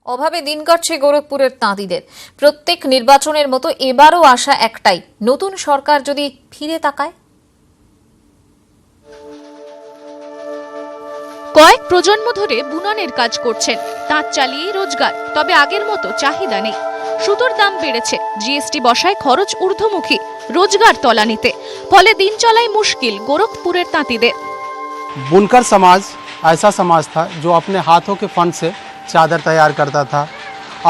অভাবে দিন কাটছে গোরখপুরের তাঁতিদের। প্রত্যেক নির্বাচনের মতো এবারও আশা একটাই, নতুন সরকার যদি ফিরে তাকায়। কয়েক প্রজন্ম ধরে বুননের কাজ করছেন, তাঁত চালিয়েই রোজগার। তবে আগের মতো চাহিদা নেই, সুতোর দাম বেড়েছে, জিএসটি বসায় খরচ ঊর্ধ্বমুখী, রোজগার তলানিতে। ফলে দিন চলাই মুশকিল গোরখপুরের তাঁতিদের। बुनकर समाज ऐसा समाज था जो अपने हाथों के फन से चादर तैयार करता था,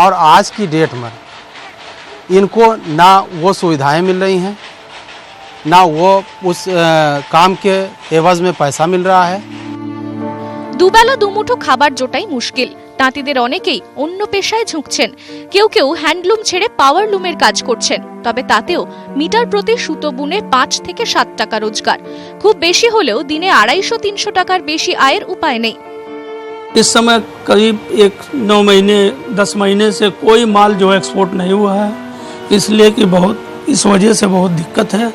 और आज की डेट में इनको ना वो सुविधाएं मिल रही हैं, ना वो उस काम के एवज में पैसा मिल रहा है। দুবেলা দুমুঠো খাবার জোটাই মুশকিল। তাঁতিদের অনেকেই অন্য পেশায় ঝুঁকছেন, কেউ কেউ হ্যান্ডলুম ছেড়ে পাওয়ার লুমের কাজ করছেন। তবে তাতেও মিটার প্রতি সুতো বুনে 5 থেকে 7 টাকা রোজগার, খুব বেশি হলেও দিনে 250-300 টাকার বেশি আয়ের উপায় নেই। इस समय करीब 9 महीने 10 महीने से कोई माल जो एक्सपोर्ट नहीं हुआ है, इसलिए कि इस वजह से बहुत दिक्कत है।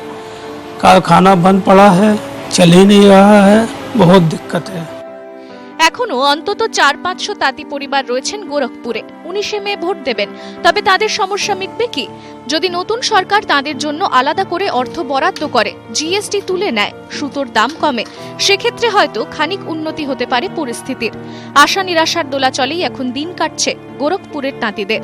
कारखाना बंद पड़ा है, चल ही नहीं रहा है, बहुत दिक्कत है। এখনো অন্তত 400-500 তাঁতি পরিবার রয়েছেন গোরখপুরে। 19শে মে ভোট দেবেন, তবে তাদের সমস্যা মিটবে কি? যদি নতুন সরকার তাদের জন্য আলাদা করে অর্থ বরাদ্দ করে, জিএসটি তুলে নেয়, সুতোর দাম কমে, সেক্ষেত্রে হয়তো খানিক উন্নতি হতে পারে পরিস্থিতির। আশা নিরাশার দোলাচলেই এখন দিন কাটছে গোরখপুরের তাঁতিদের।